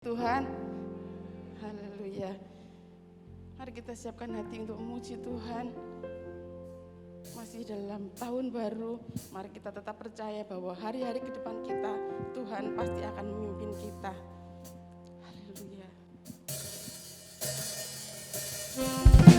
Tuhan, haleluya. Mari kita siapkan hati untuk memuji Tuhan. Masih dalam tahun baru, mari kita tetap percaya bahwa hari-hari ke depan kita, Tuhan pasti akan memimpin kita. Haleluya. Haleluya.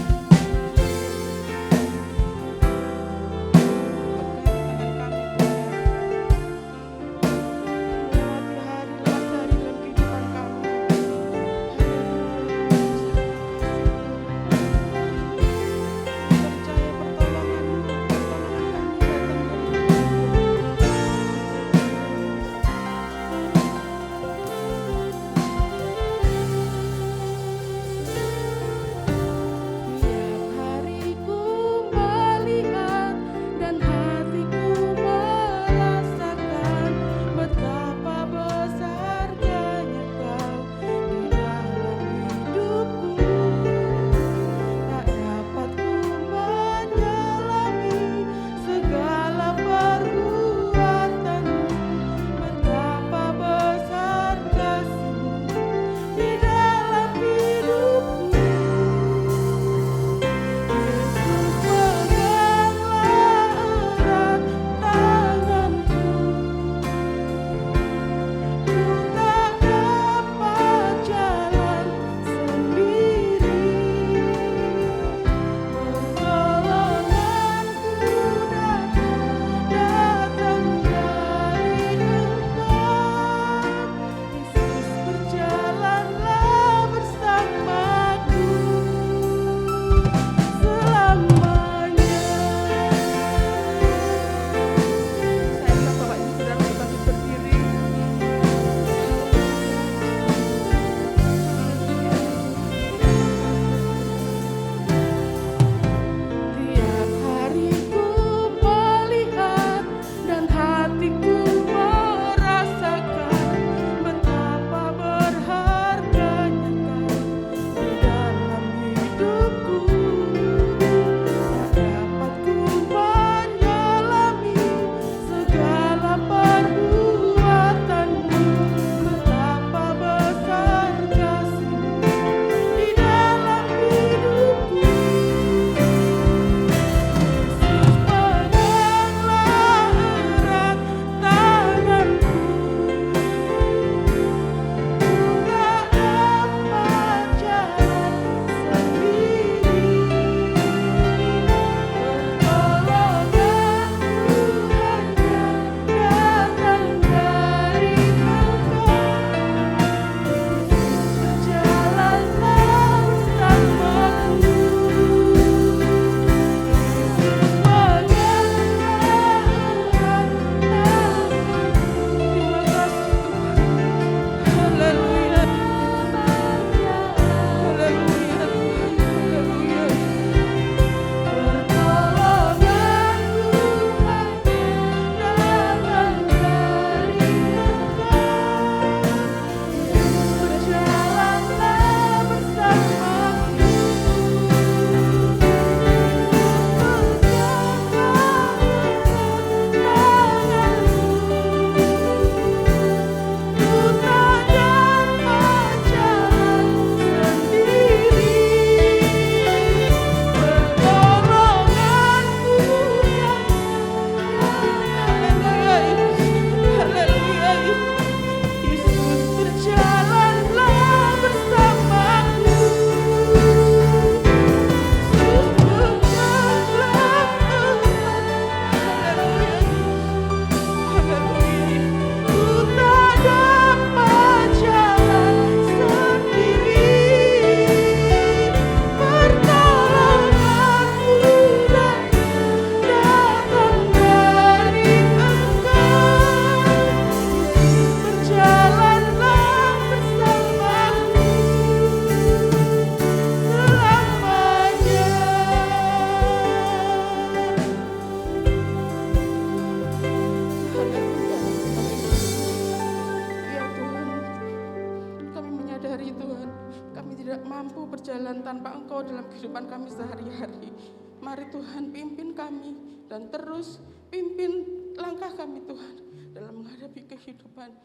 tidak mampu berjalan tanpa Engkau dalam kehidupan kami sehari-hari. Mari Tuhan pimpin kami dan terus pimpin langkah kami Tuhan dalam menghadapi kehidupan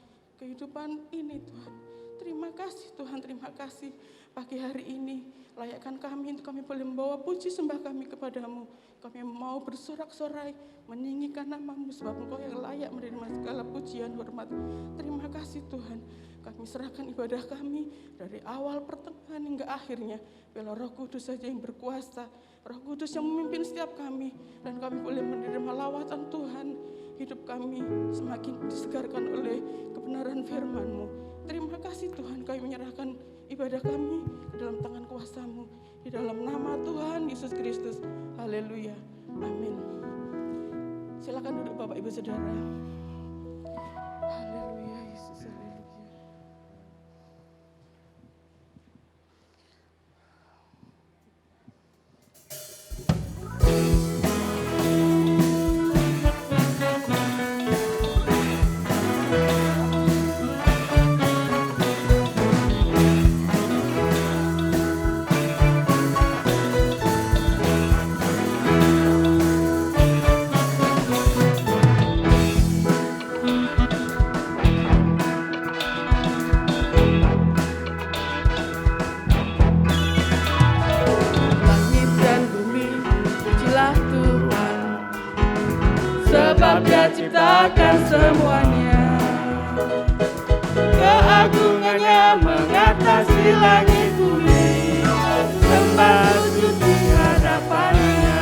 ini Tuhan. Terima kasih Tuhan, terima kasih pagi hari ini. Layakkan kami untuk kami boleh membawa puji sembah kami kepadamu. Kami mau bersorak-sorai meninggikan nama-Mu sebab Engkau yang layak menerima segala pujian hormat. Terima kasih Tuhan. Kami serahkan ibadah kami dari awal pertengahan hingga akhirnya. Biarlah Roh Kudus saja yang berkuasa, Roh Kudus yang memimpin setiap kami, dan kami boleh menerima lawatan Tuhan. Hidup kami semakin disegarkan oleh kebenaran firman-Mu. Terima kasih Tuhan, kami menyerahkan ibadah kami ke dalam tangan kuasa-Mu. Di dalam nama Tuhan Yesus Kristus. Haleluya. Amin. Silakan duduk Bapak Ibu Saudara. Haleluya Yesus. Haleluya. Dia ciptakan semuanya, keagungannya mengatasi langit bumi, sembah sujud di hadapannya.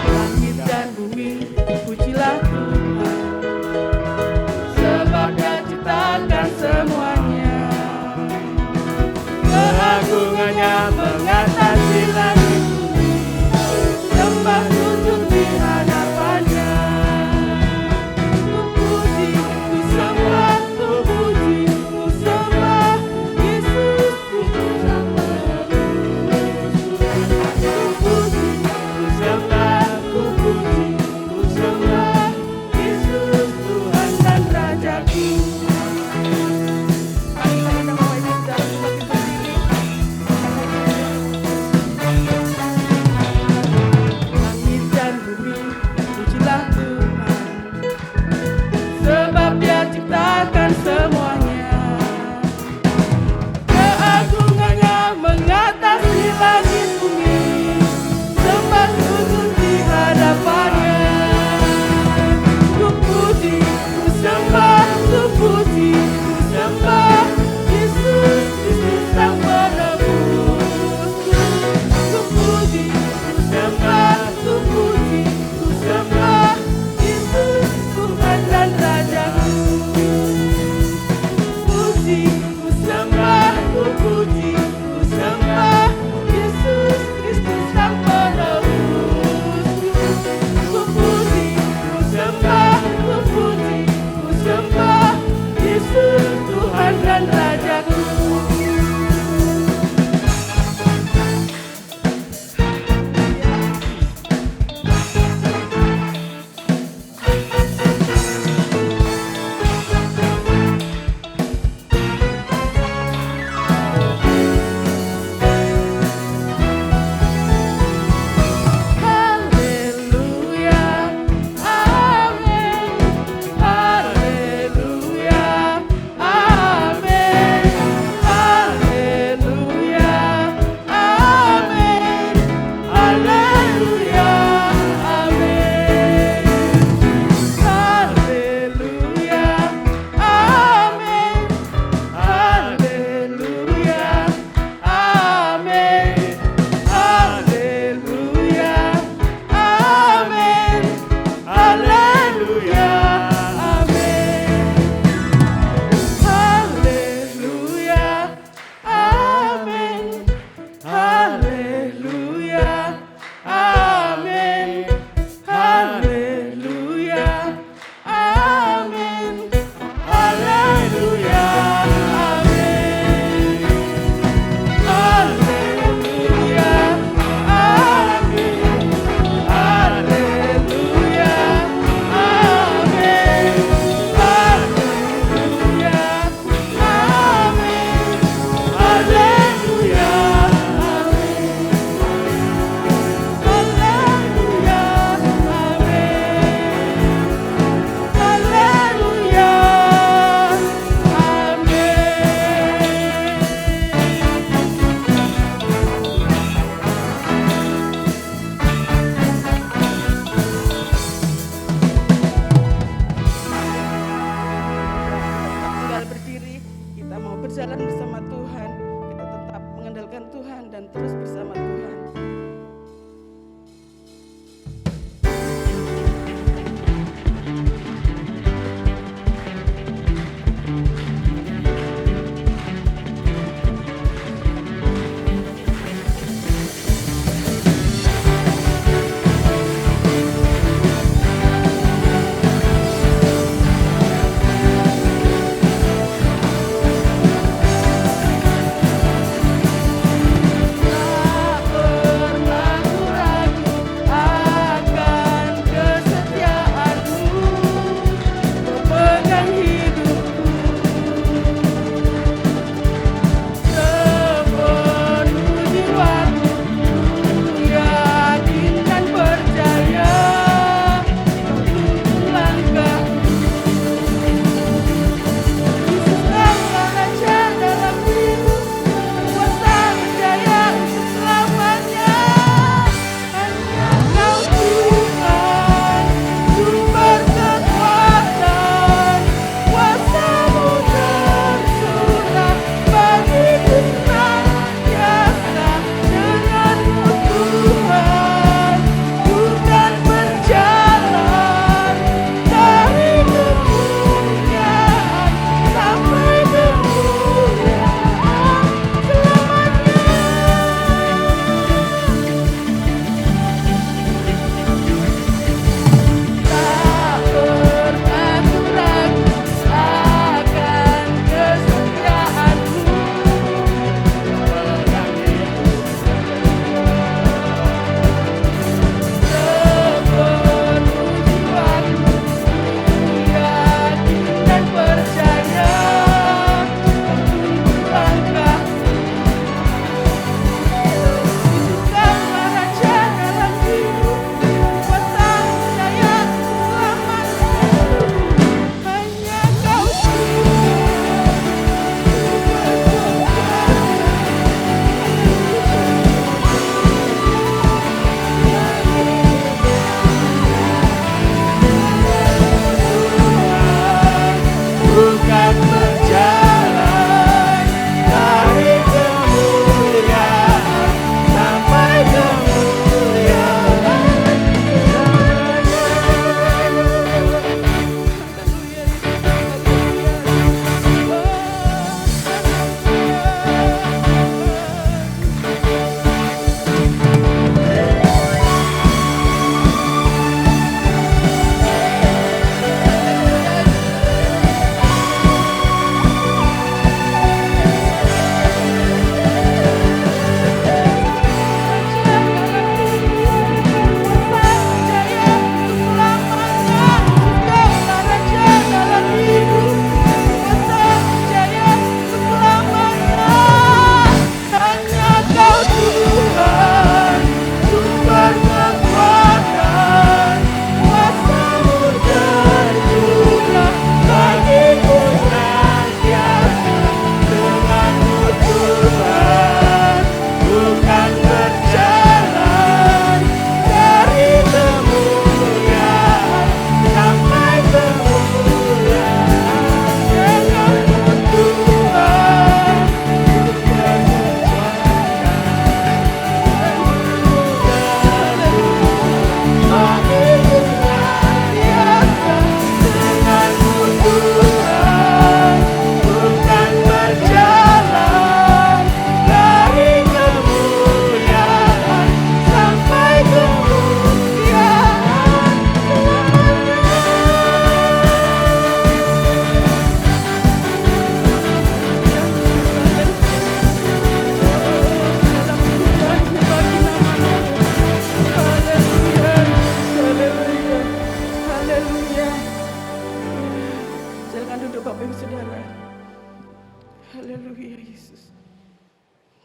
Langit dan bumi pujilah Tuhan, sebab Dia ciptakan semuanya, keagungannya mengatasi langit bumi, sembah sujud di hadapannya.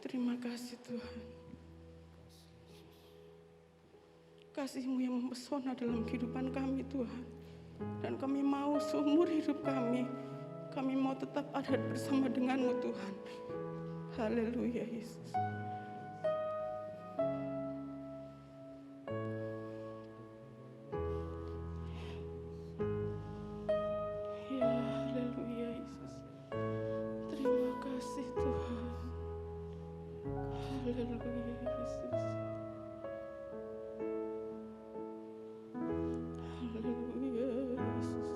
Terima kasih Tuhan. Kasih-Mu yang mempesona dalam kehidupan kami Tuhan. Dan kami mau seumur hidup kami mau tetap ada bersama dengan-Mu Tuhan. Haleluya Yesus. Ya haleluya Yesus. Terima kasih Tuhan. Haleluya Yesus. Haleluya Yesus.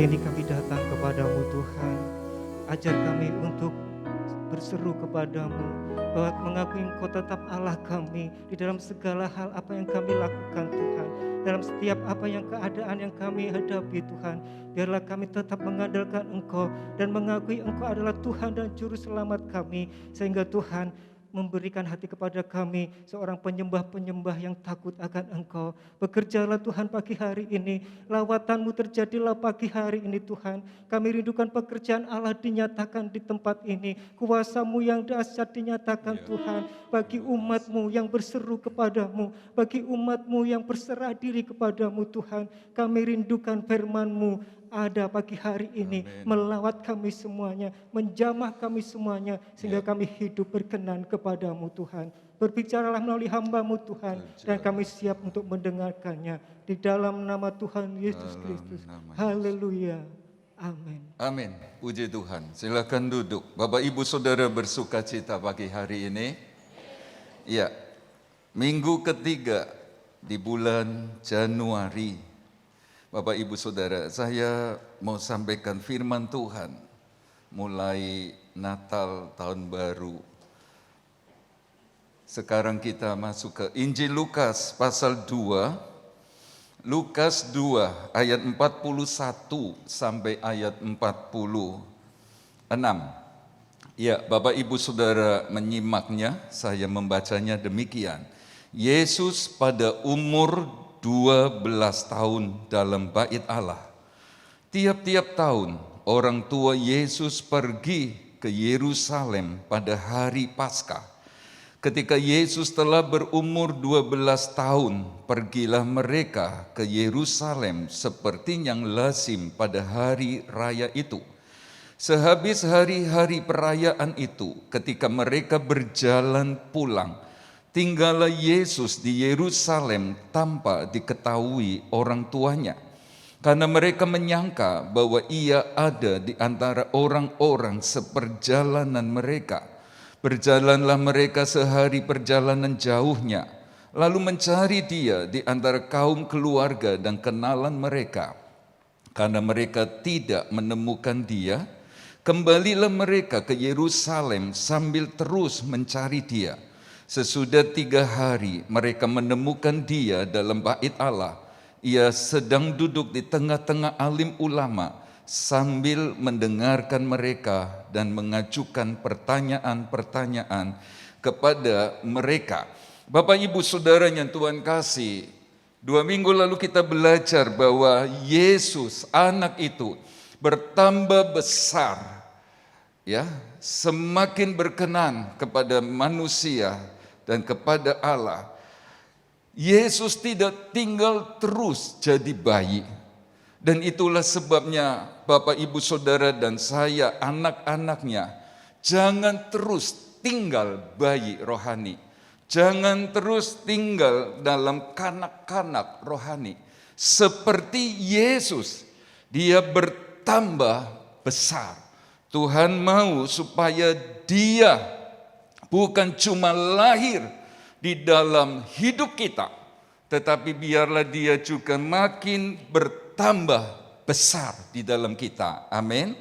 Kali ini kami datang kepadamu Tuhan. Ajar kami untuk berseru kepadamu, bahwa mengakui Engkau tetap Allah kami di dalam segala hal apa yang kami lakukan Tuhan. Dalam setiap apa yang keadaan yang kami hadapi Tuhan, biarlah kami tetap mengandalkan Engkau dan mengakui Engkau adalah Tuhan dan Juru Selamat kami. Sehingga Tuhan memberikan hati kepada kami seorang penyembah-penyembah yang takut akan Engkau. Bekerjalah Tuhan pagi hari ini, lawatan-Mu terjadilah pagi hari ini Tuhan. Kami rindukan pekerjaan Allah dinyatakan di tempat ini, kuasa-Mu yang dahsyat dinyatakan Tuhan, bagi umat-Mu yang berseru kepadamu, bagi umat-Mu yang berserah diri kepadamu Tuhan. Kami rindukan firman-Mu ada pagi hari ini, melawat kami semuanya, menjamah kami semuanya, sehingga kami hidup berkenan kepadamu Tuhan. Berbicaralah melalui hamba-Mu Tuhan, dan kami siap untuk mendengarkannya. Di dalam nama Tuhan Yesus Kristus. Haleluya. Amin. Amin. Puji Tuhan. Silakan duduk. Bapak Ibu Saudara bersuka cita pagi hari ini. Ya, minggu ketiga di bulan Januari. Bapak Ibu Saudara, saya mau sampaikan firman Tuhan mulai Natal tahun baru. Sekarang kita masuk ke Injil Lukas pasal 2. Lukas 2 ayat 41 sampai ayat 46. Ya, Bapak Ibu Saudara menyimaknya, saya membacanya demikian. Yesus pada umur 12 tahun dalam bait Allah. Tiap-tiap tahun orang tua Yesus pergi ke Yerusalem pada hari Paskah. Ketika Yesus telah berumur 12 tahun, pergilah mereka ke Yerusalem seperti yang lazim pada hari raya itu. Sehabis hari-hari perayaan itu, ketika mereka berjalan pulang, tinggallah Yesus di Yerusalem tanpa diketahui orang tuanya. Karena mereka menyangka bahwa ia ada di antara orang-orang seperjalanan mereka. Berjalanlah mereka sehari perjalanan jauhnya, lalu mencari dia di antara kaum keluarga dan kenalan mereka. Karena mereka tidak menemukan dia, kembalilah mereka ke Yerusalem sambil terus mencari dia. Sesudah 3 hari mereka menemukan dia dalam bait Allah. Ia sedang duduk di tengah-tengah alim ulama sambil mendengarkan mereka dan mengajukan pertanyaan-pertanyaan kepada mereka. Bapak Ibu Saudara yang Tuhan kasih, 2 minggu lalu kita belajar bahwa Yesus anak itu bertambah besar, ya, semakin berkenan kepada manusia dan kepada Allah. Yesus tidak tinggal terus jadi bayi. Dan itulah sebabnya Bapak Ibu Saudara dan saya anak-anaknya, jangan terus tinggal bayi rohani. Jangan terus tinggal dalam kanak-kanak rohani. Seperti Yesus, dia bertambah besar. Tuhan mau supaya dia bukan cuma lahir di dalam hidup kita, tetapi biarlah dia juga makin bertambah besar di dalam kita. Amin.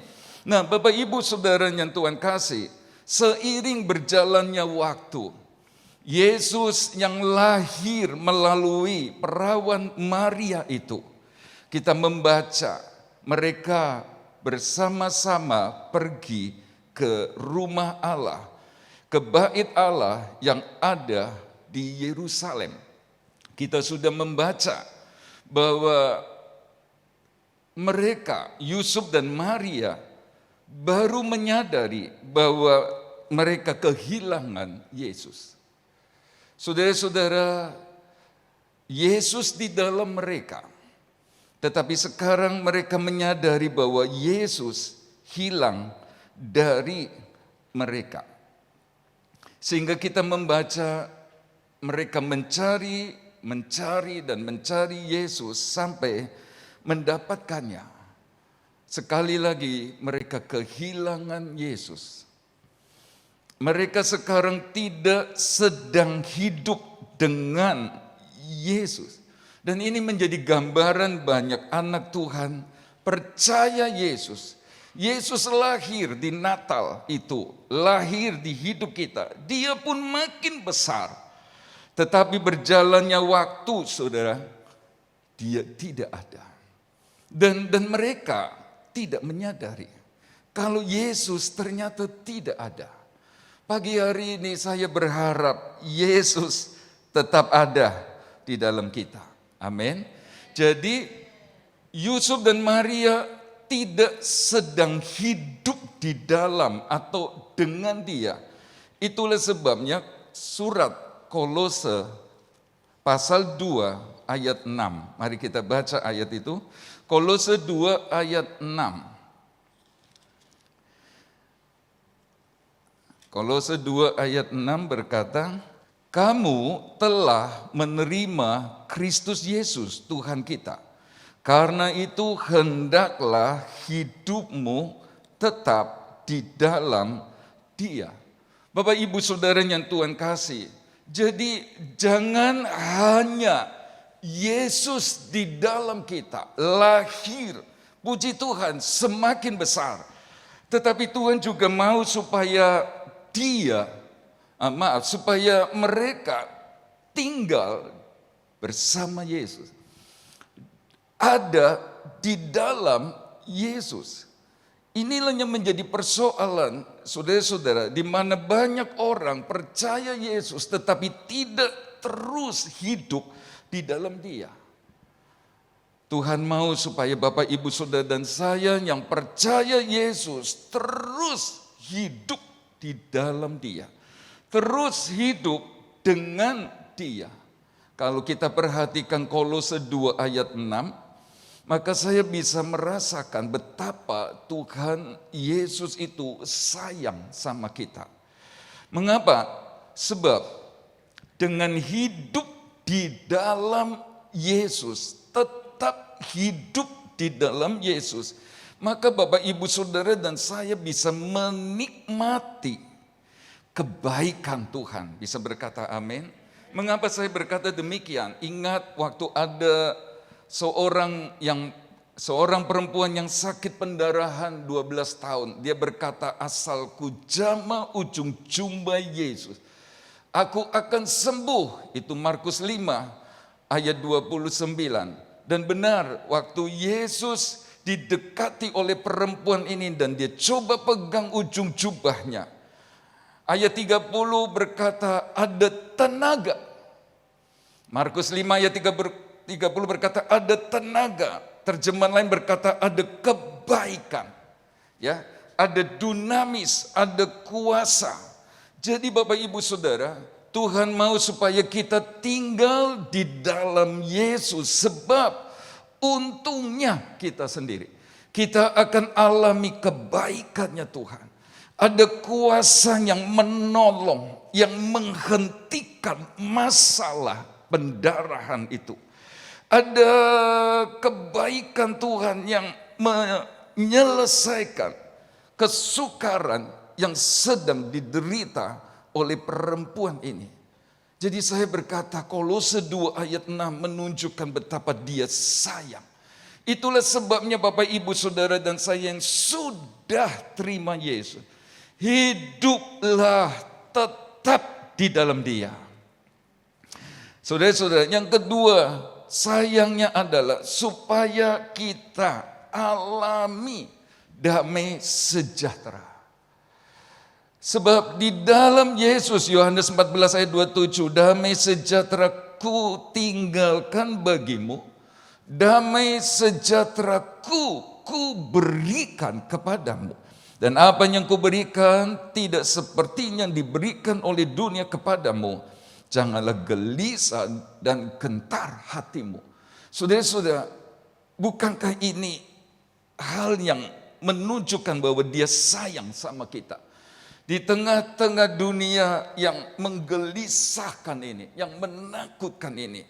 Nah, Bapak Ibu Saudara yang Tuhan kasih, seiring berjalannya waktu, Yesus yang lahir melalui perawan Maria itu, kita membaca mereka bersama-sama pergi ke rumah Allah, ke bait Allah yang ada di Yerusalem. Kita sudah membaca bahwa mereka, Yusuf dan Maria, baru menyadari bahwa mereka kehilangan Yesus. Saudara-saudara, Yesus di dalam mereka, tetapi sekarang mereka menyadari bahwa Yesus hilang dari mereka. Sehingga kita membaca mereka mencari dan mencari Yesus sampai mendapatkannya. Sekali lagi mereka kehilangan Yesus. Mereka sekarang tidak sedang hidup dengan Yesus. Dan ini menjadi gambaran banyak anak Tuhan percaya Yesus. Yesus lahir di Natal itu, lahir di hidup kita. Dia pun makin besar. Tetapi berjalannya waktu, saudara, dia tidak ada. Dan mereka tidak menyadari kalau Yesus ternyata tidak ada. Pagi hari ini saya berharap Yesus tetap ada di dalam kita. Amin. Jadi Yusuf dan Maria tidak sedang hidup di dalam atau dengan dia. Itulah sebabnya surat Kolose pasal 2 ayat 6. Mari kita baca ayat itu. Kolose 2 ayat 6. Kolose 2 ayat 6 berkata, kamu telah menerima Kristus Yesus Tuhan kita. Karena itu hendaklah hidupmu tetap di dalam Dia. Bapak Ibu Saudara yang Tuhan kasih. Jadi jangan hanya Yesus di dalam kita lahir, puji Tuhan, semakin besar. Tetapi Tuhan juga mau supaya supaya mereka tinggal bersama Yesus. Ada di dalam Yesus. Inilah yang menjadi persoalan, saudara-saudara, di mana banyak orang percaya Yesus tetapi tidak terus hidup di dalam Dia. Tuhan mau supaya Bapak, Ibu, Saudara dan saya yang percaya Yesus terus hidup di dalam Dia. Terus hidup dengan Dia. Kalau kita perhatikan Kolose 2 ayat 6, maka saya bisa merasakan betapa Tuhan Yesus itu sayang sama kita. Mengapa? Sebab dengan hidup di dalam Yesus, tetap hidup di dalam Yesus, maka Bapak, Ibu, Saudara dan saya bisa menikmati kebaikan Tuhan. Bisa berkata amin? Mengapa saya berkata demikian? Ingat waktu ada seorang perempuan yang sakit pendarahan 12 tahun. Dia berkata, asalku jama ujung jumbai Yesus, aku akan sembuh. Itu Markus 5 ayat 29. Dan benar, waktu Yesus didekati oleh perempuan ini dan dia coba pegang ujung jubahnya. Ayat 30 berkata ada tenaga. Markus 5 ayat 30 berkata ada tenaga. Terjemahan lain berkata ada kebaikan. Ya, ada dunamis, ada kuasa. Jadi Bapak, Ibu, Saudara, Tuhan mau supaya kita tinggal di dalam Yesus. Sebab untungnya kita sendiri, kita akan alami kebaikannya Tuhan. Ada kuasa yang menolong, yang menghentikan masalah pendarahan itu. Ada kebaikan Tuhan yang menyelesaikan kesukaran yang sedang diderita oleh perempuan ini. Jadi saya berkata Kolose 2 ayat 6 menunjukkan betapa dia sayang. Itulah sebabnya Bapak, Ibu, Saudara dan saya yang sudah terima Yesus, hiduplah tetap di dalam Dia. Saudara-saudara, yang kedua sayangnya adalah supaya kita alami damai sejahtera. Sebab di dalam Yesus, Yohanes 14 ayat 27, damai sejahtera ku tinggalkan bagimu, damai sejahtera ku berikan kepadamu. Dan apa yang kuberikan tidak seperti yang diberikan oleh dunia kepadamu. Janganlah gelisah dan gentar hatimu. Saudara-saudara, bukankah ini hal yang menunjukkan bahwa dia sayang sama kita? Di tengah-tengah dunia yang menggelisahkan ini, yang menakutkan ini.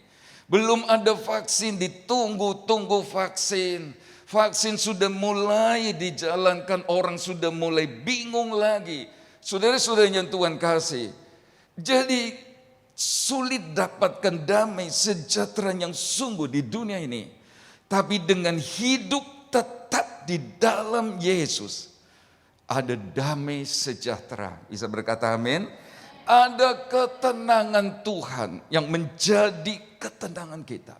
Belum ada vaksin, ditunggu-tunggu vaksin. Vaksin sudah mulai dijalankan, orang sudah mulai bingung lagi. Saudara-saudara yang Tuhan kasih. Jadi sulit dapatkan damai sejahtera yang sungguh di dunia ini. Tapi dengan hidup tetap di dalam Yesus, ada damai sejahtera. Bisa berkata amin? Ada ketenangan Tuhan yang menjadi ketenangan kita.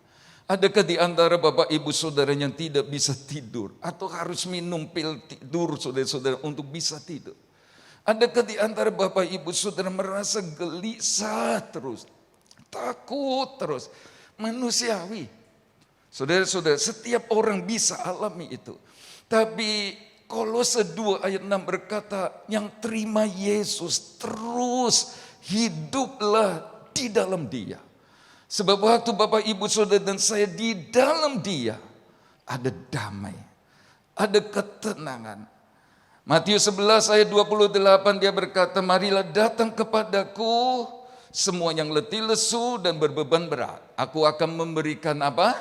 Adakah di antara Bapak Ibu Saudara yang tidak bisa tidur atau harus minum pil tidur saudara-saudara untuk bisa tidur? Adakah di antara Bapak Ibu Saudara merasa gelisah terus, takut terus, manusiawi? Saudara-saudara, setiap orang bisa alami itu. Tapi Kolose 2 ayat 6 berkata, yang terima Yesus terus hiduplah di dalam Dia. Sebab waktu Bapak Ibu Saudara dan saya di dalam Dia, ada damai, ada ketenangan. Matius 11 ayat 28 dia berkata, marilah datang kepadaku semua yang letih lesu dan berbeban berat. Aku akan memberikan apa?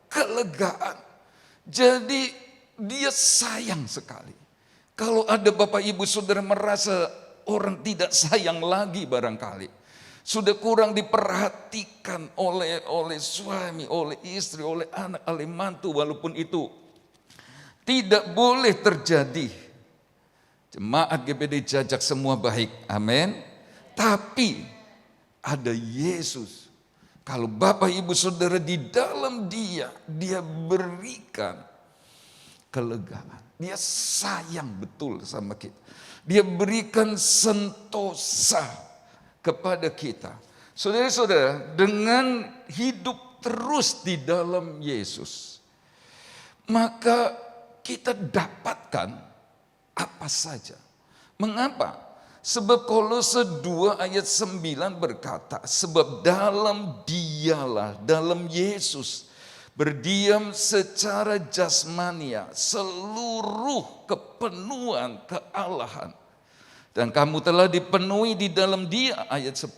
Kelegaan. Jadi dia sayang sekali. Kalau ada Bapak Ibu Saudara merasa orang tidak sayang lagi barangkali, sudah kurang diperhatikan oleh suami, oleh istri, oleh anak, oleh mantu, walaupun itu tidak boleh terjadi. Jemaat GBD Jajak semua baik, amin. Tapi ada Yesus. Kalau Bapak Ibu Saudara di dalam Dia, Dia berikan kelegaan. Dia sayang betul sama kita. Dia berikan sentosa kepada kita. Saudara-saudara, dengan hidup terus di dalam Yesus, maka kita dapatkan apa saja. Mengapa? Sebab Kolose 2 ayat 9 berkata, sebab dalam Dialah, dalam Yesus, berdiam secara jasmania seluruh kepenuhan kealahan. Dan kamu telah dipenuhi di dalam Dia, ayat 10.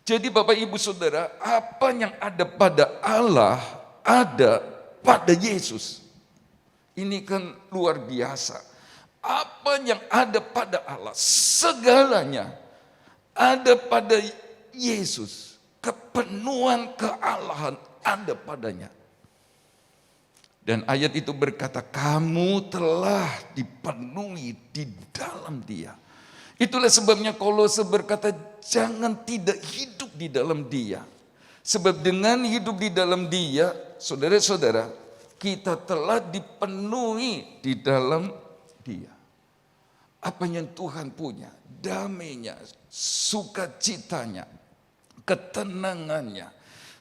Jadi Bapak Ibu Saudara, apa yang ada pada Allah, ada pada Yesus. Ini kan luar biasa. Apa yang ada pada Allah, segalanya ada pada Yesus. Kepenuhan kealahan ada padanya. Dan ayat itu berkata, kamu telah dipenuhi di dalam Dia. Itulah sebabnya Kolose berkata, jangan tidak hidup di dalam Dia. Sebab dengan hidup di dalam Dia, saudara-saudara, kita telah dipenuhi di dalam Dia. Apa yang Tuhan punya, damainya, sukacitanya, ketenangannya,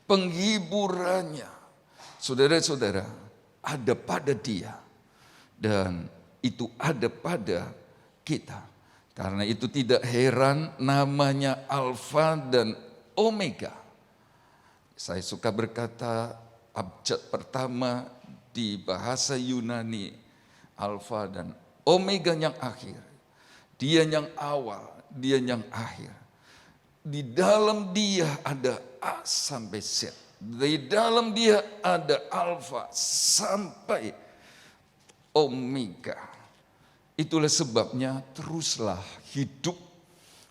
penghiburannya, saudara-saudara, ada pada Dia. Dan itu ada pada kita. Karena itu tidak heran namanya Alfa dan Omega. Saya suka berkata abjad pertama di bahasa Yunani, Alfa dan Omega yang akhir. Dia yang awal, Dia yang akhir. Di dalam Dia ada A sampai Z. Di dalam Dia ada Alfa sampai Omega. Itulah sebabnya teruslah hidup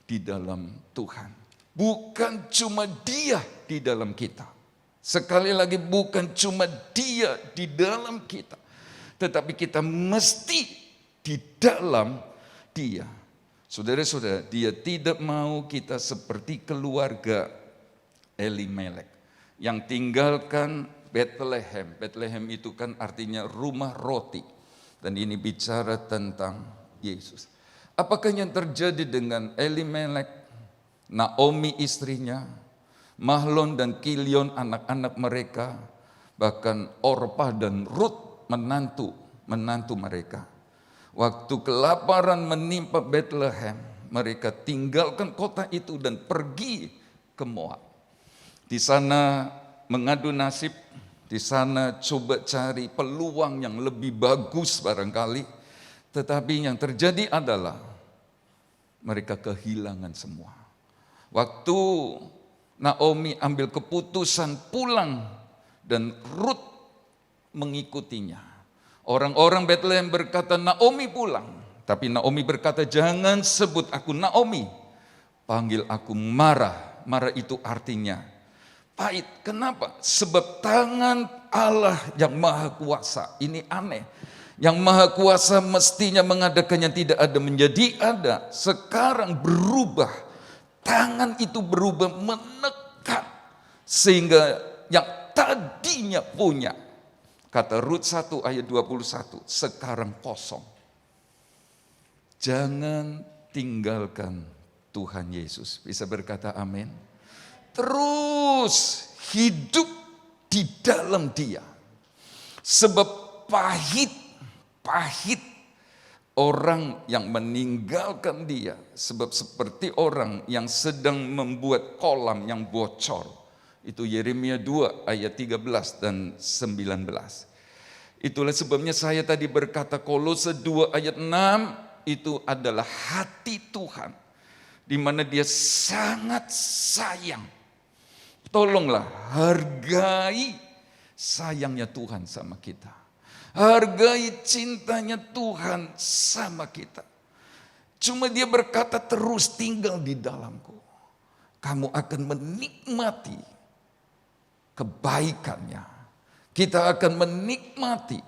di dalam Tuhan. Bukan cuma Dia di dalam kita. Sekali lagi, bukan cuma Dia di dalam kita. Tetapi kita mesti di dalam Dia. Saudara-saudara, Dia tidak mau kita seperti keluarga Elimelek yang tinggalkan Bethlehem. Bethlehem itu kan artinya rumah roti. Dan ini bicara tentang Yesus. Apakah yang terjadi dengan Elimelek, Naomi istrinya, Mahlon dan Kilion anak-anak mereka, bahkan Orpah dan Rut menantu mereka. Waktu kelaparan menimpa Bethlehem, mereka tinggalkan kota itu dan pergi ke Moab. Di sana mengadu nasib, di sana coba cari peluang yang lebih bagus barangkali. Tetapi yang terjadi adalah mereka kehilangan semua. Waktu Naomi ambil keputusan pulang dan Rut mengikutinya. Orang-orang Bethlehem berkata, Naomi pulang. Tapi Naomi berkata, jangan sebut aku Naomi. Panggil aku Mara. Mara itu artinya pahit. Kenapa? Sebab tangan Allah yang maha kuasa, ini aneh. Yang maha kuasa mestinya mengadakan yang tidak ada menjadi ada. Sekarang berubah. Tangan itu berubah menekan. Sehingga yang tadinya punya. Kata Rut 1 ayat 21. Sekarang kosong. Jangan tinggalkan Tuhan Yesus. Bisa berkata amin. Terus hidup di dalam Dia. Sebab pahit orang yang meninggalkan Dia. Sebab seperti orang yang sedang membuat kolam yang bocor. Itu Yeremia 2 ayat 13 dan 19. Itulah sebabnya saya tadi berkata Kolose 2 ayat 6 itu adalah hati Tuhan. Di mana Dia sangat sayang. Tolonglah hargai sayangnya Tuhan sama kita. Hargai cintanya Tuhan sama kita. Cuma Dia berkata terus tinggal di dalamku. Kamu akan menikmati kebaikannya. Kita akan menikmati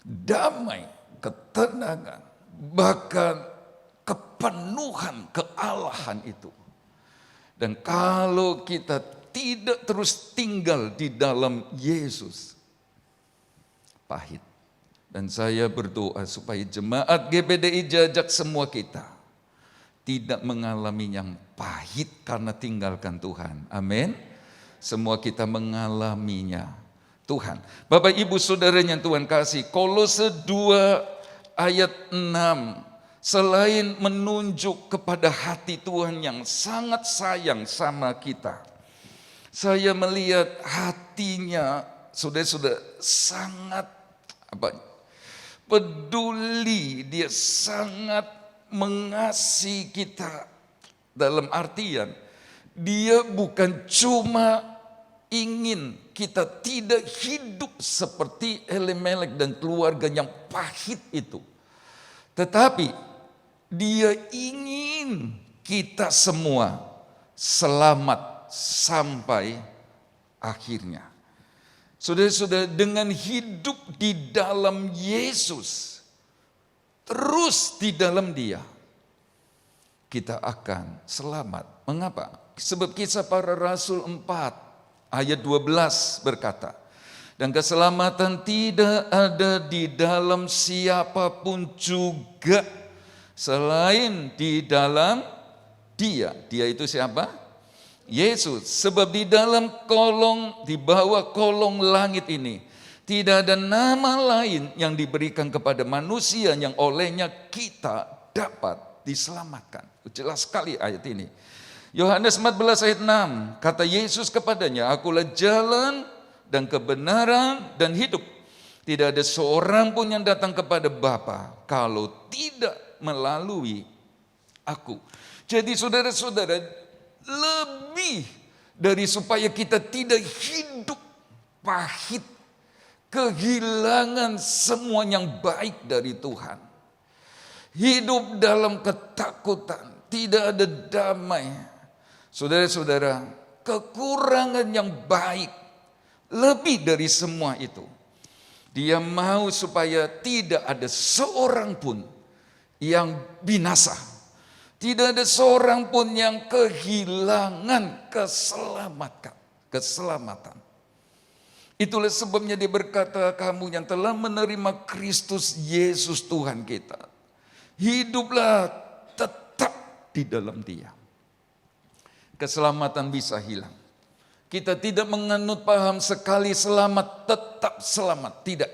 damai, ketenangan, bahkan kepenuhan kealahan itu. Dan kalau kita tidak terus tinggal di dalam Yesus, pahit. Dan saya berdoa supaya jemaat GBDI Jajak semua kita tidak mengalami yang pahit karena tinggalkan Tuhan. Amin. Semua kita mengalaminya Tuhan. Bapak Ibu Saudara yang Tuhan kasih, Kolose 2 ayat 6. Selain menunjuk kepada hati Tuhan yang sangat sayang sama kita, saya melihat hatinya sudah sangat peduli. Dia sangat mengasihi kita. Dalam artian Dia bukan cuma ingin kita tidak hidup seperti Elimelek dan keluarga yang pahit itu, tetapi Dia ingin kita semua selamat sampai akhirnya. Saudara-saudara, dengan hidup di dalam Yesus, terus di dalam Dia, kita akan selamat. Mengapa? Sebab Kisah Para Rasul 4 ayat 12 berkata, dan keselamatan tidak ada di dalam siapapun juga selain di dalam Dia. Dia itu siapa? Yesus. Sebab di dalam di bawah kolong langit ini tidak ada nama lain yang diberikan kepada manusia yang olehnya kita dapat diselamatkan. Jelas sekali ayat ini. Yohanes 14 ayat 6, kata Yesus kepadanya, akulah jalan dan kebenaran dan hidup. Tidak ada seorang pun yang datang kepada Bapa kalau tidak melalui aku. Jadi saudara-saudara, lebih dari supaya kita tidak hidup pahit, kehilangan semua yang baik dari Tuhan, hidup dalam ketakutan, tidak ada damai. Saudara-saudara, kekurangan yang baik, lebih dari semua itu, Dia mau supaya tidak ada seorang pun yang binasa. Tidak ada seorang pun yang kehilangan keselamatan. Itulah sebabnya Dia berkata, kamu yang telah menerima Kristus Yesus Tuhan kita, hiduplah tetap di dalam Dia. Keselamatan bisa hilang. Kita tidak menganut paham sekali selamat tetap selamat. Tidak.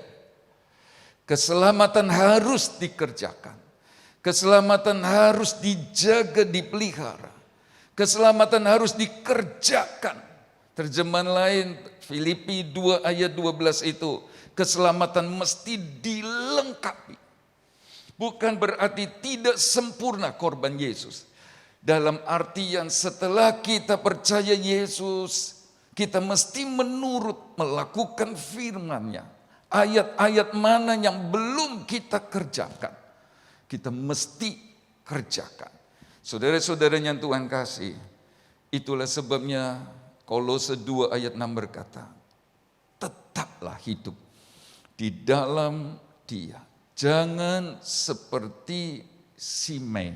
Keselamatan harus dikerjakan. Keselamatan harus dijaga, dipelihara. Keselamatan harus dikerjakan. Terjemahan lain Filipi 2 ayat 12 itu, keselamatan mesti dilengkapi. Bukan berarti tidak sempurna korban Yesus. Dalam artian setelah kita percaya Yesus, kita mesti menurut, melakukan firman-Nya. Ayat-ayat mana yang belum kita kerjakan, kita mesti kerjakan. Saudara-saudara yang Tuhan kasih, itulah sebabnya Kolose 2 ayat 6 berkata, tetaplah hidup di dalam Dia. Jangan seperti Simei.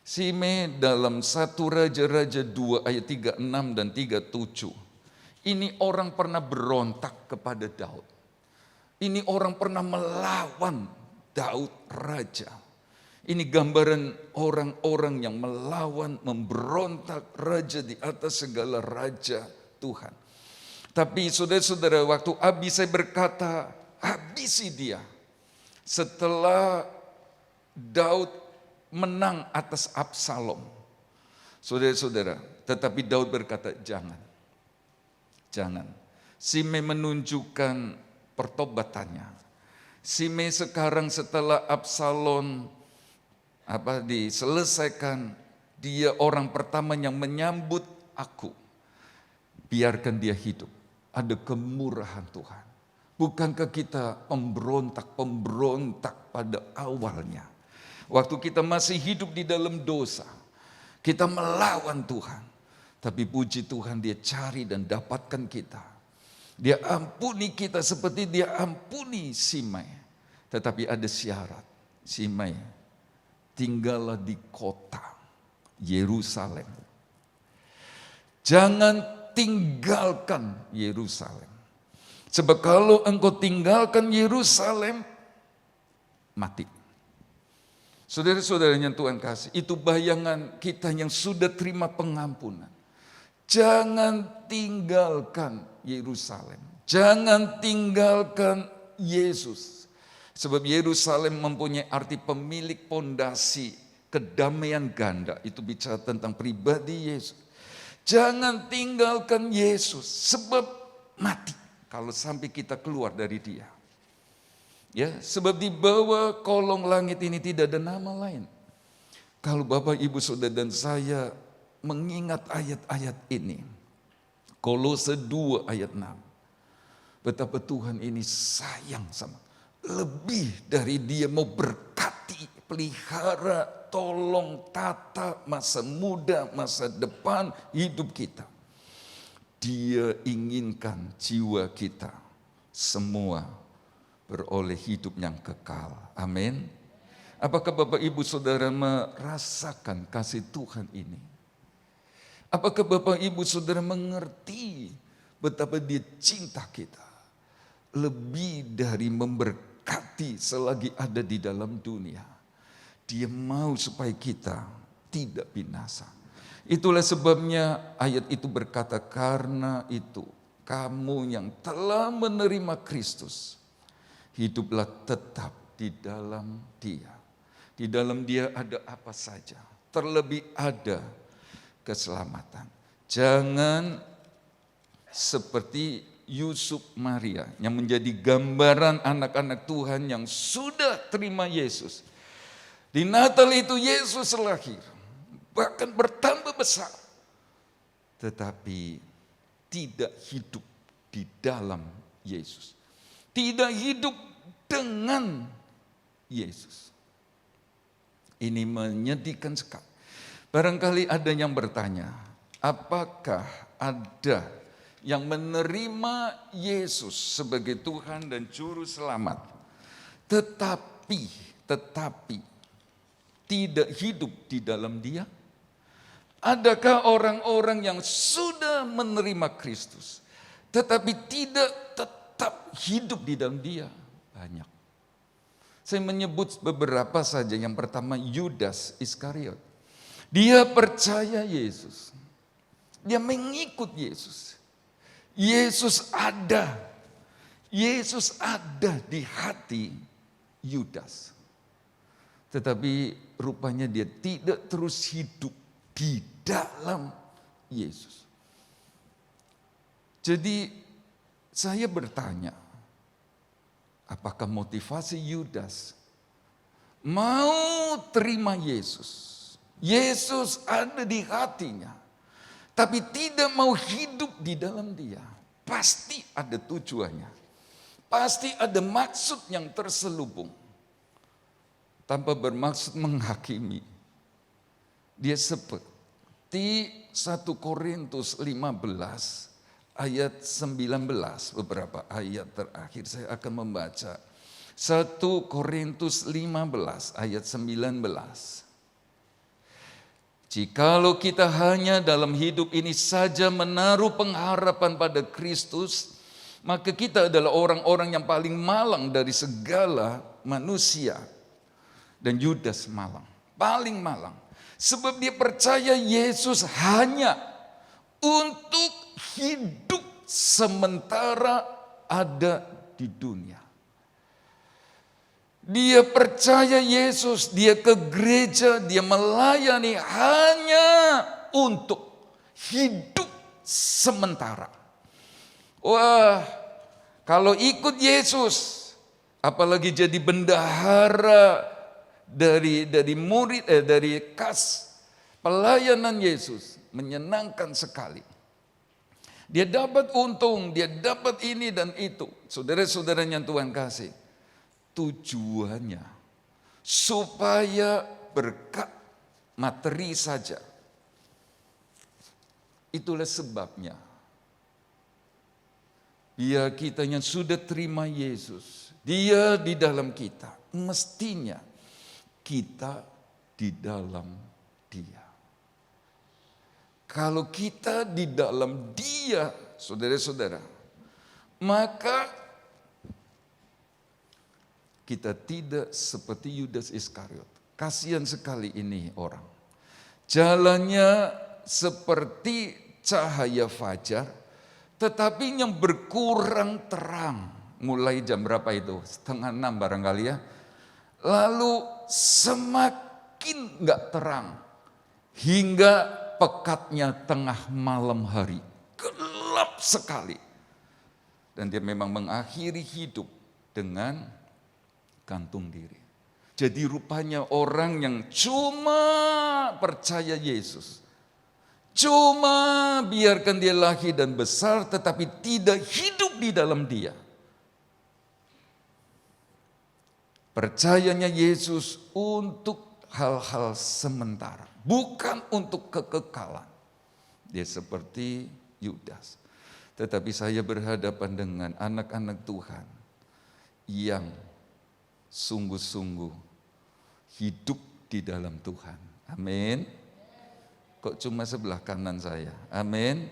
Simei dalam 1 Raja-Raja 2 ayat 36 dan 37. Ini orang pernah berontak kepada Daud. Ini orang pernah melawan Daud raja. Ini gambaran orang-orang yang melawan, memberontak raja di atas segala raja Tuhan. Tapi saudara-saudara, waktu Abisai berkata, habisi dia. Setelah Daud menang atas Absalom. Saudara-saudara, tetapi Daud berkata, jangan. Simei menunjukkan pertobatannya. Simei sekarang setelah Absalom diselesaikan, dia orang pertama yang menyambut aku. Biarkan dia hidup. Ada kemurahan Tuhan. Bukankah kita pemberontak pada awalnya? Waktu kita masih hidup di dalam dosa, kita melawan Tuhan. Tapi puji Tuhan, dia cari dan dapatkan kita. Dia ampuni kita seperti dia ampuni Simei. Tetapi ada syarat. Simei, tinggallah di kota Yerusalem. Jangan tinggalkan Yerusalem. Sebab kalau engkau tinggalkan Yerusalem, mati. Saudara-saudara yang Tuhan kasih, itu bayangan kita yang sudah terima pengampunan. Jangan tinggalkan Yerusalem. Jangan tinggalkan Yesus. Sebab Yerusalem mempunyai arti pemilik pondasi kedamaian ganda. Itu bicara tentang pribadi Yesus. Jangan tinggalkan Yesus, sebab mati kalau sampai kita keluar dari Dia. Ya, sebab di bawah kolong langit ini tidak ada nama lain. Kalau Bapak, Ibu, Saudara dan saya mengingat ayat-ayat ini, Kolose 2 ayat 6. Betapa Tuhan ini sayang sama, lebih dari Dia mau berkati, pelihara, tolong, tata masa muda, masa depan hidup kita. Dia inginkan jiwa kita semua beroleh hidup yang kekal. Amin. Apakah Bapak, Ibu, Saudara merasakan kasih Tuhan ini? Apakah Bapak, Ibu, Saudara mengerti betapa Dia cinta kita? Lebih dari memberkati selagi ada di dalam dunia. Dia mau supaya kita tidak binasa. Itulah sebabnya ayat itu berkata, karena itu kamu yang telah menerima Kristus, hiduplah tetap di dalam Dia. Di dalam Dia ada apa saja, terlebih ada keselamatan. Jangan seperti Yusuf Maria yang menjadi gambaran anak-anak Tuhan yang sudah terima Yesus. Di Natal itu Yesus lahir, bahkan bertambah besar. Tetapi tidak hidup di dalam Yesus. Tidak hidup dengan Yesus. Ini menyedihkan sekali. Barangkali ada yang bertanya, apakah ada yang menerima Yesus sebagai Tuhan dan Juru Selamat, tetapi tidak hidup di dalam Dia? Adakah orang-orang yang sudah menerima Kristus, tetapi tidak tetap hidup di dalam Dia? Banyak. Saya menyebut beberapa saja. Yang pertama, Yudas Iskariot. Dia percaya Yesus. Dia mengikut Yesus. Yesus ada. Yesus ada di hati Yudas. Tetapi rupanya dia tidak terus hidup di dalam Yesus. Jadi saya bertanya, apakah motivasi Yudas mau terima Yesus? Yesus ada di hatinya, tapi tidak mau hidup di dalam Dia. Pasti ada tujuannya. Pasti ada maksud yang terselubung. Tanpa bermaksud menghakimi. Dia Di 1 Korintus 15 ayat 19, beberapa ayat terakhir saya akan membaca. 1 Korintus 15 ayat 19. Jikalau kita hanya dalam hidup ini saja menaruh pengharapan pada Kristus, maka kita adalah orang-orang yang paling malang dari segala manusia. Dan Yudas malang, paling malang. Sebab dia percaya Yesus hanya untuk hidup sementara ada di dunia. Dia percaya Yesus, dia ke gereja, dia melayani hanya untuk hidup sementara. Wah, kalau ikut Yesus, apalagi jadi bendahara dari murid dari kas pelayanan Yesus, menyenangkan sekali. Dia dapat untung, dia dapat ini dan itu. Saudara-saudara yang Tuhan kasih, tujuannya supaya berkat materi saja. Itulah sebabnya. Biar kita yang sudah terima Yesus, dia di dalam kita, mestinya kita di dalam dia. Kalau kita di dalam dia, saudara-saudara, maka kita tidak seperti Yudas Iskariot. Kasihan sekali ini orang. Jalannya seperti cahaya fajar, tetapi yang berkurang terang. Mulai jam berapa itu? 5:30 barangkali ya. Lalu semakin gak terang. Hingga pekatnya tengah malam hari. Gelap sekali. Dan dia memang mengakhiri hidup dengan gantung diri. Jadi rupanya orang yang cuma percaya Yesus, cuma biarkan dia lahir dan besar, tetapi tidak hidup di dalam dia. Percayanya Yesus untuk hal-hal sementara, bukan untuk kekekalan. Dia seperti Yudas. Tetapi saya berhadapan dengan anak-anak Tuhan yang sungguh-sungguh hidup di dalam Tuhan. Amin. Kok cuma sebelah kanan saya? Amin.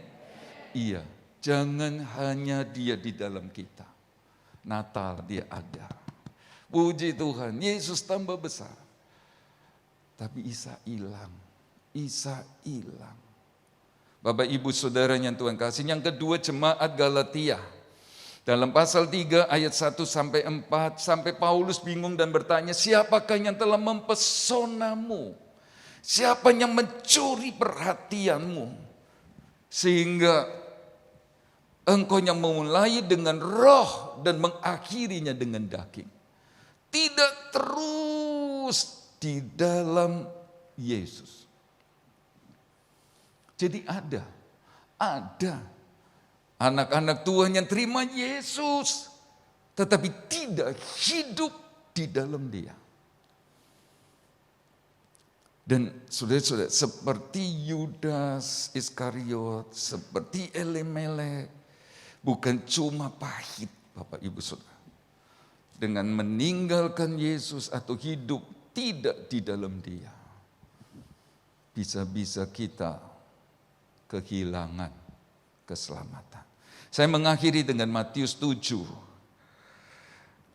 Iya, jangan hanya dia di dalam kita. Natal dia ada. Puji Tuhan, Yesus tambah besar. Tapi Isa hilang. Isa hilang. Bapak Ibu Saudara yang Tuhan kasih. Yang kedua, jemaat Galatia. Dalam pasal 3 ayat 1 sampai 4, sampai Paulus bingung dan bertanya, siapakah yang telah mempesonamu? Siapa yang mencuri perhatianmu? Sehingga engkau yang memulai dengan roh dan mengakhirinya dengan daging. Tidak terus di dalam Yesus. Jadi ada anak-anak Tuhan yang terima Yesus, tetapi tidak hidup di dalam dia. Dan saudara-saudara, seperti Yudas Iskariot, seperti Elimelek, bukan cuma pahit Bapak Ibu Saudara. Dengan meninggalkan Yesus atau hidup tidak di dalam dia, bisa-bisa kita kehilangan keselamatan. Saya mengakhiri dengan Matius 7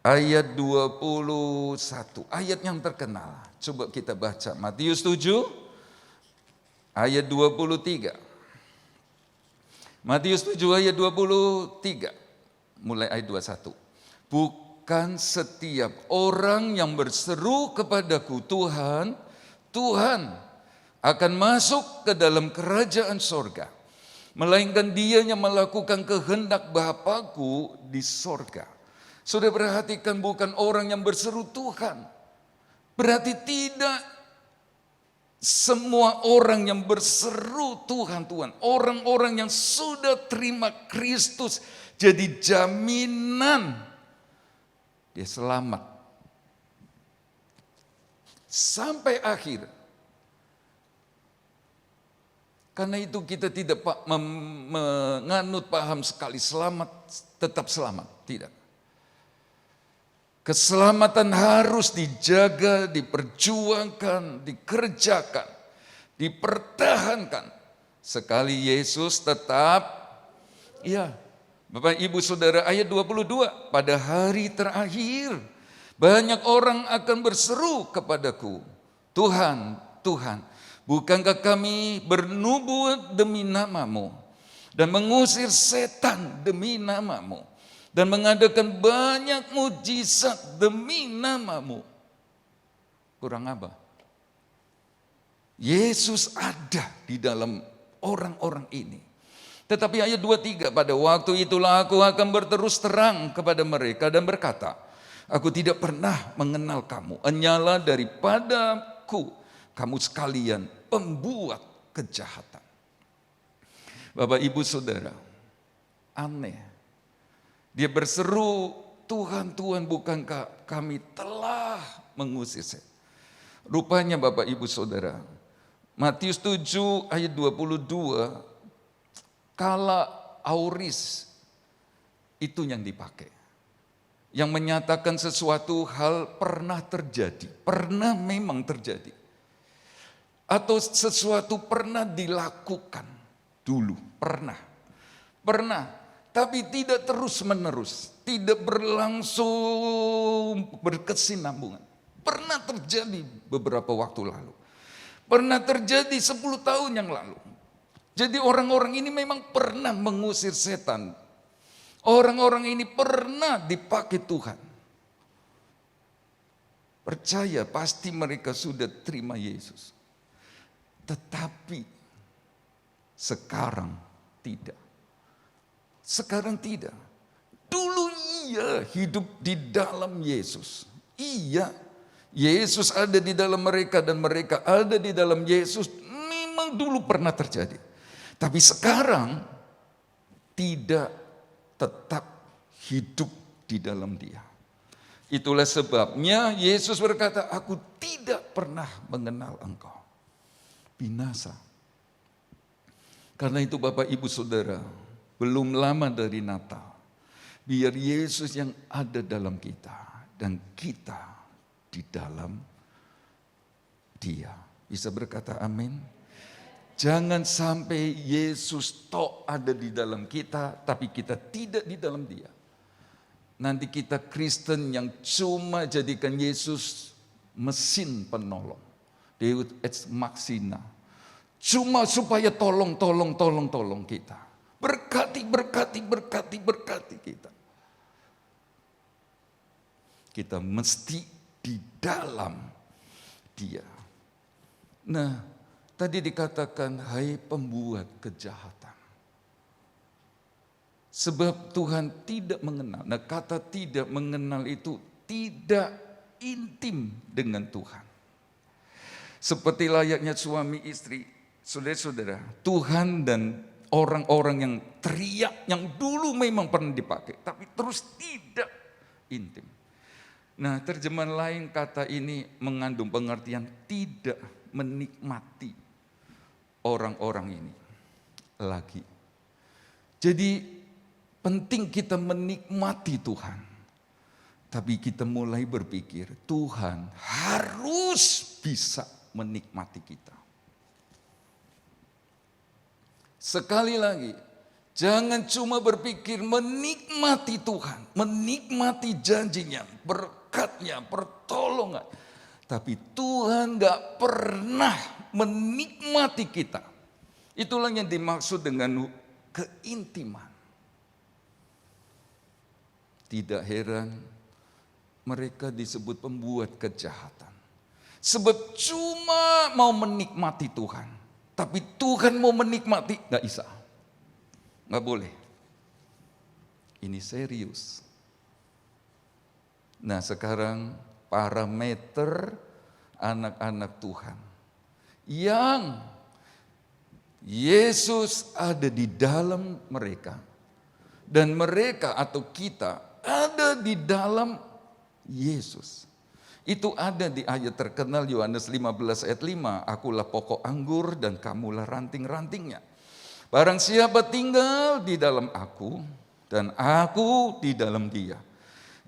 ayat 21, ayat yang terkenal. Coba kita baca Matius 7 ayat 23. Matius 7 ayat 23, mulai ayat 21. Bukan setiap orang yang berseru kepadaku, Tuhan, Tuhan, akan masuk ke dalam kerajaan sorga, melainkan dia yang melakukan kehendak Bapakku di sorga. Sudah perhatikan, bukan orang yang berseru Tuhan. Berarti tidak semua orang yang berseru Tuhan, Tuhan. Orang-orang yang sudah terima Kristus jadi jaminan dia selamat sampai akhir. Karena itu kita tidak menganut paham sekali selamat, tetap selamat. Tidak. Keselamatan harus dijaga, diperjuangkan, dikerjakan, dipertahankan. Sekali Yesus tetap, ya Bapak Ibu Saudara, ayat 22, pada hari terakhir banyak orang akan berseru kepadaku, Tuhan, Tuhan, bukankah kami bernubuat demi namamu dan mengusir setan demi namamu dan mengadakan banyak mujizat demi namamu? Kurang apa? Yesus ada di dalam orang-orang ini. Tetapi ayat 23, pada waktu itulah aku akan berterus terang kepada mereka dan berkata, aku tidak pernah mengenal kamu, hanyalah daripadaku kamu sekalian pembuat kejahatan. Bapak Ibu Saudara, aneh. Dia berseru, Tuhan, Tuhan, bukankah kami telah mengusir setan? Rupanya Bapak Ibu Saudara, Matius 7 ayat 22, kala auris itu yang dipakai. Yang menyatakan sesuatu hal pernah terjadi, pernah memang terjadi. Atau sesuatu pernah dilakukan dulu, pernah. Tapi tidak terus menerus, tidak berlangsung berkesinambungan. Pernah terjadi beberapa waktu lalu. Pernah terjadi 10 tahun yang lalu. Jadi orang-orang ini memang pernah mengusir setan. Orang-orang ini pernah dipakai Tuhan. Percaya pasti mereka sudah terima Yesus. Tetapi sekarang tidak. Sekarang tidak. Dulu iya hidup di dalam Yesus. Iya, Yesus ada di dalam mereka dan mereka ada di dalam Yesus. Memang dulu pernah terjadi. Tapi sekarang tidak tetap hidup di dalam Dia. Itulah sebabnya Yesus berkata, aku tidak pernah mengenal engkau. Binasa. Karena itu Bapak Ibu Saudara, belum lama dari Natal, biar Yesus yang ada dalam kita dan kita di dalam Dia. Bisa berkata amin? Jangan sampai Yesus tok ada di dalam kita, tapi kita tidak di dalam Dia. Nanti kita Kristen yang cuma jadikan Yesus mesin penolong. Deus ex machina. Cuma supaya tolong kita. Berkati kita. Kita mesti di dalam Dia. Nah, tadi dikatakan, hai pembuat kejahatan. Sebab Tuhan tidak mengenal. Nah, kata tidak mengenal itu tidak intim dengan Tuhan. Seperti layaknya suami istri, saudara-saudara, Tuhan dan orang-orang yang teriak, yang dulu memang pernah dipakai, tapi terus tidak intim. Nah, terjemahan lain kata ini mengandung pengertian tidak menikmati orang-orang ini lagi. Jadi penting kita menikmati Tuhan. Tapi kita mulai berpikir Tuhan harus bisa menikmati kita. Sekali lagi, jangan cuma berpikir menikmati Tuhan, menikmati janjinya, berkatnya, pertolongan. Tapi Tuhan gak pernah menikmati kita. Itulah yang dimaksud dengan keintiman. Tidak heran mereka disebut pembuat kejahatan. Sebab cuma mau menikmati Tuhan. Tapi Tuhan mau menikmati, gak bisa. Gak boleh. Ini serius. Nah, sekarang parameter anak-anak Tuhan yang Yesus ada di dalam mereka dan mereka atau kita ada di dalam Yesus. Itu ada di ayat terkenal Yohanes 15 ayat 5. Akulah pokok anggur dan kamulah ranting-rantingnya. Barang siapa tinggal di dalam aku dan aku di dalam dia,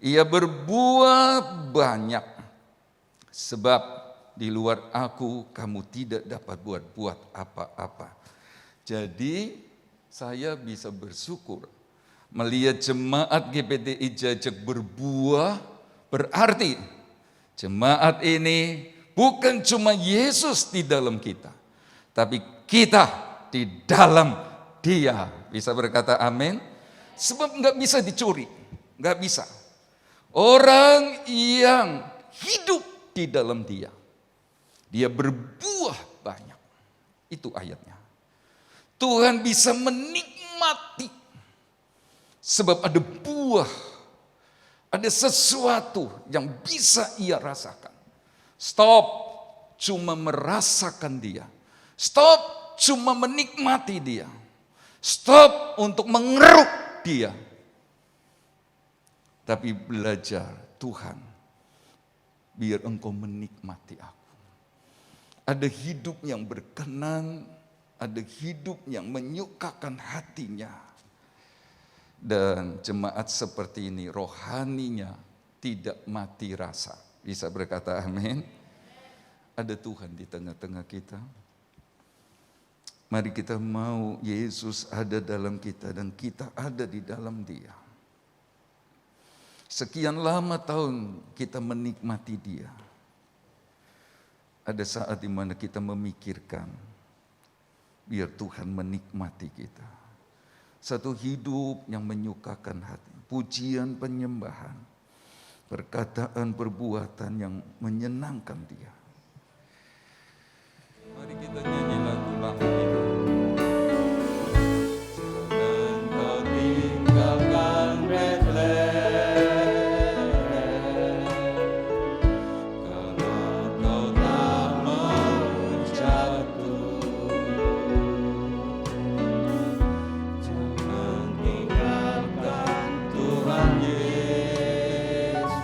ia berbuah banyak. Sebab di luar aku kamu tidak dapat buat apa-apa. Jadi saya bisa bersyukur melihat jemaat GPTI Jajak berbuah, berarti jemaat ini bukan cuma Yesus di dalam kita, tapi kita di dalam Dia. Bisa berkata amin? Sebab nggak bisa dicuri, nggak bisa. Orang yang hidup di dalam Dia, dia berbuah banyak. Itu ayatnya. Tuhan bisa menikmati sebab ada buah, ada sesuatu yang bisa ia rasakan. Stop cuma merasakan Dia. Stop cuma menikmati Dia. Stop untuk mengeruk Dia. Tapi belajar, Tuhan, biar Engkau menikmati aku. Ada hidup yang berkenan, ada hidup yang menyukakan hatinya. Dan jemaat seperti ini rohaninya tidak mati rasa. Bisa berkata amin? Ada Tuhan di tengah-tengah kita. Mari kita mau Yesus ada dalam kita dan kita ada di dalam Dia. Sekian lama tahun kita menikmati Dia. Ada saat di mana kita memikirkan biar Tuhan menikmati kita. Satu hidup yang menyukakan hati, pujian, penyembahan, perkataan, perbuatan yang menyenangkan Dia. Mari kita nyanyi lagu lama ini. Jangan kau tinggalkan Bethlehem, kalau kau tak mau jatuh. Jangan tinggalkan Tuhan Yesus,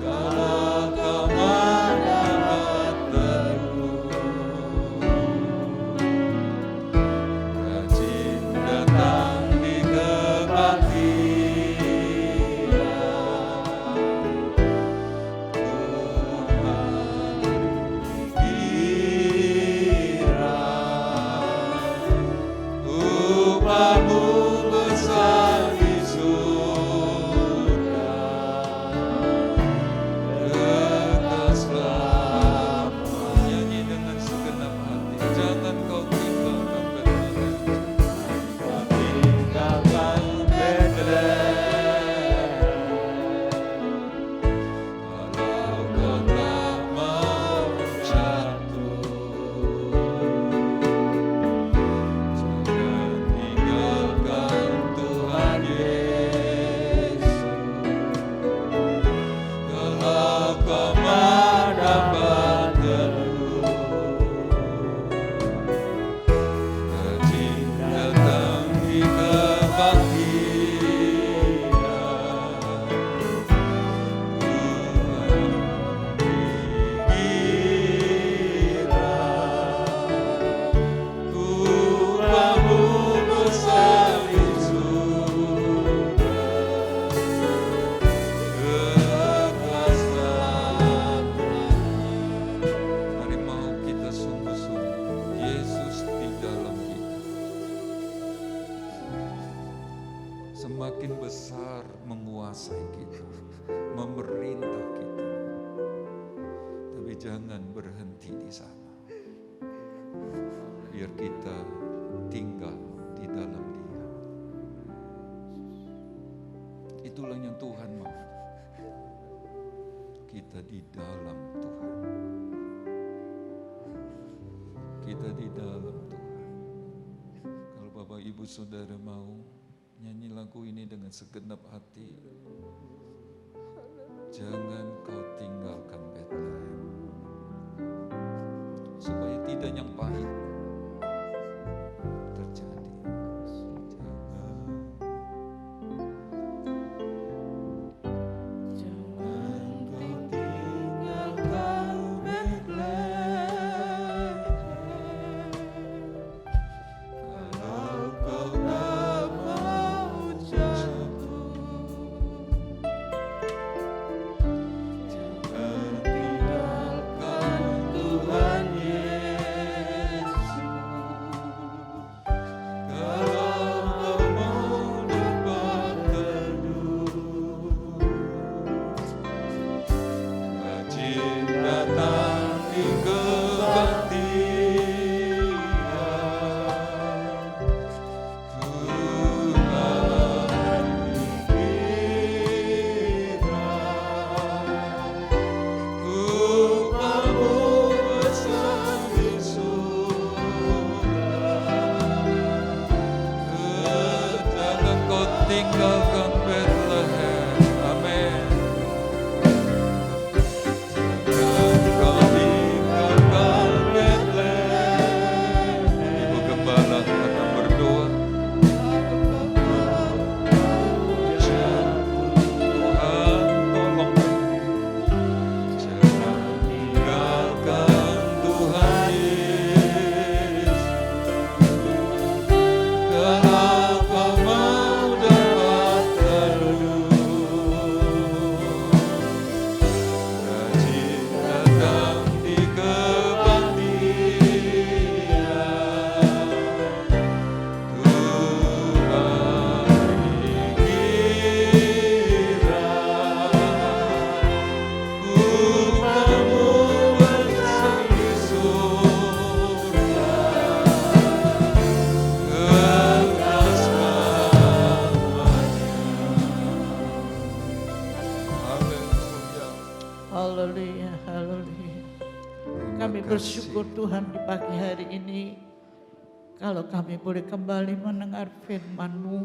kalau kau mendapat teguh. Rajin datang di kebaktian, Tuhan dikira upahmu besar di surga, kekal selamanya. Nyanyi dengan segenap hati. Jangan kau tinggalkan Bethlehem. Kau tinggalkan Bethlehem, kalau kau tak mau jatuh. Jangan tinggalkan Tuhan Yesus, kalau kau mendapat teguh. Rajin datang di kebaktian, Tuhan dikira upahmu besar di surga, kekal selamanya. Mari mau kita sungguh-sungguh Yesus di dalam kita. Semakin besar menguasai kita, memerintah kita. Tapi jangan berhenti di sana. Biar kita tinggal di dalam Dia. Itulah yang Tuhan mau. Kita di dalam Tuhan. Kita di dalam Tuhan. Kalau Bapak Ibu Saudara mau nyanyi lagu ini dengan segenap hati. Jangan kau tinggalkan Bethlehem, supaya tidak yang pahit terjadi. Jangan kami kasih. bersyukur Tuhan di pagi hari ini. Kalau kami boleh kembali mendengar firman-Mu,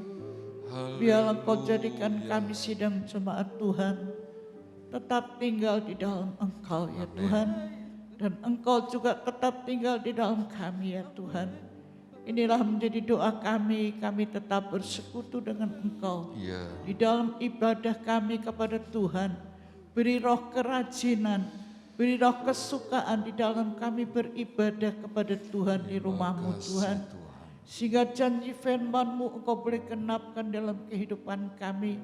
biarlah Kau jadikan kami sidang jemaat Tuhan tetap tinggal di dalam Engkau ya Tuhan. Dan Engkau juga tetap tinggal di dalam kami ya Tuhan. Inilah menjadi doa kami tetap bersekutu dengan Engkau. Ya, Di dalam ibadah kami kepada Tuhan, beri roh kerajinan, beri roh kesukaan di dalam kami beribadah kepada Tuhan di rumah-Mu Tuhan. Sehingga janji firman-Mu Engkau boleh genapkan dalam kehidupan kami.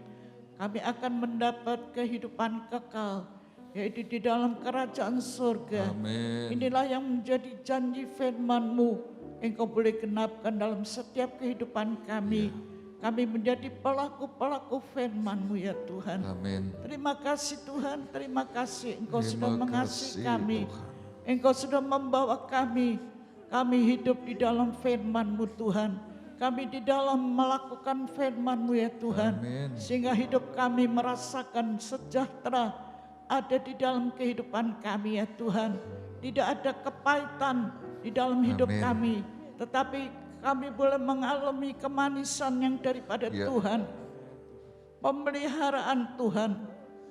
Kami akan mendapat kehidupan kekal, yaitu di dalam kerajaan surga. amin. Inilah yang menjadi janji firman-Mu, Engkau boleh genapkan dalam setiap kehidupan kami. Kami menjadi pelaku-pelaku firman-Mu ya Tuhan. Amin. Terima kasih Tuhan, terima kasih Engkau Terima sudah mengasihi kasih, kami. Tuhan. Engkau sudah membawa kami hidup di dalam firman-Mu Tuhan. Kami di dalam melakukan firman-Mu ya Tuhan. Amin. Sehingga hidup kami merasakan sejahtera ada di dalam kehidupan kami ya Tuhan. Tidak ada kepahitan di dalam hidup Amin. kami. Tetapi kami boleh mengalami kemanisan yang daripada Ya. Tuhan. Pemeliharaan Tuhan,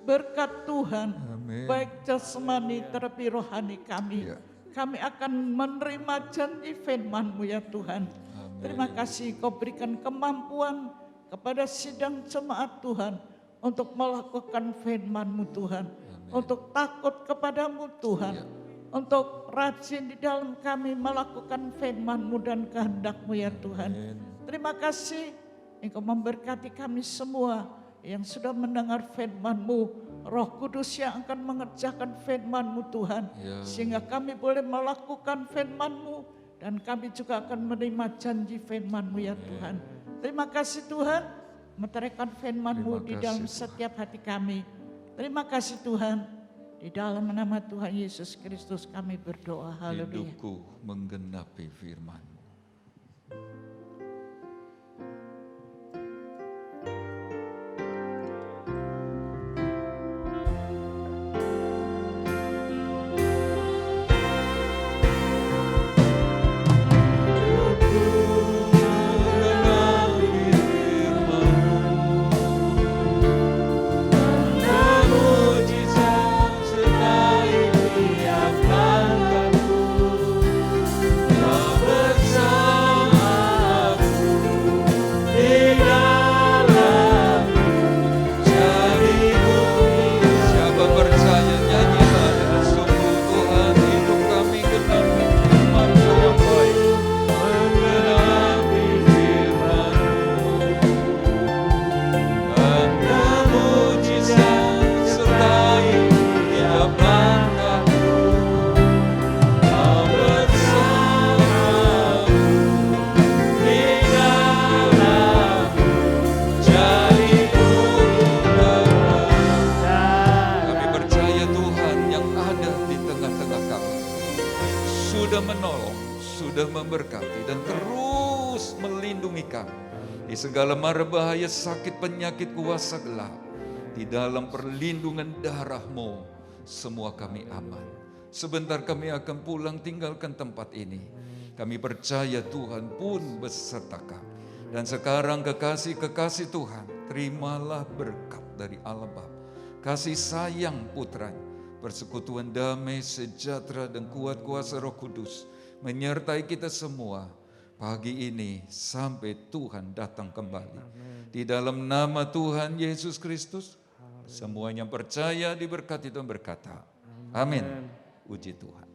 berkat Tuhan, Amin. baik jasmani terlebih rohani kami. Ya. Kami akan menerima janji firman-Mu ya Tuhan. Terima kasih Kau berikan kemampuan kepada sidang jemaat Tuhan untuk melakukan firman-Mu Tuhan. Untuk takut kepadamu Tuhan. Ya. Untuk rajin di dalam kami melakukan firman-Mu dan kehendak-Mu ya Tuhan. Terima kasih Engkau memberkati kami semua yang sudah mendengar firman-Mu. Roh Kudus yang akan mengerjakan firman-Mu Tuhan. Ya. Sehingga kami boleh melakukan firman-Mu. Dan kami juga akan menerima janji firman-Mu ya Tuhan. Terima kasih Tuhan. Meteraikan firman-Mu Terima di dalam kasih, setiap hati kami. Terima kasih Tuhan. Di dalam nama Tuhan Yesus Kristus kami berdoa. Haleluya. Hidupku menggenapi firman-Mu. Siapa percaya nyanyilah dengan sungguh Tuhan, hidup kami genapi firman-Mu yang baik. Menggenapi firman-Mu, Anda mujizat sertai tiap langkahku. Kau bersamaku di dalamku, jadiku terang. Kami percaya Tuhan yang ada di tengah-tengah kami sudah menolong, sudah memberkati dan terus melindungi kami di segala mara bahaya, sakit, penyakit, kuasa gelap. Di dalam perlindungan darah-Mu semua kami aman. Sebentar kami akan pulang tinggalkan tempat ini. Kami percaya Tuhan pun beserta kami. Dan sekarang kekasih-kekasih Tuhan, terimalah berkat dari Allah Bapa, kasih sayang putranya, persekutuan damai, sejahtera dan kuat kuasa Roh Kudus menyertai kita semua pagi ini sampai Tuhan datang kembali. Di dalam nama Tuhan Yesus Kristus, semuanya percaya diberkati dan berkata, amin. Puji Tuhan.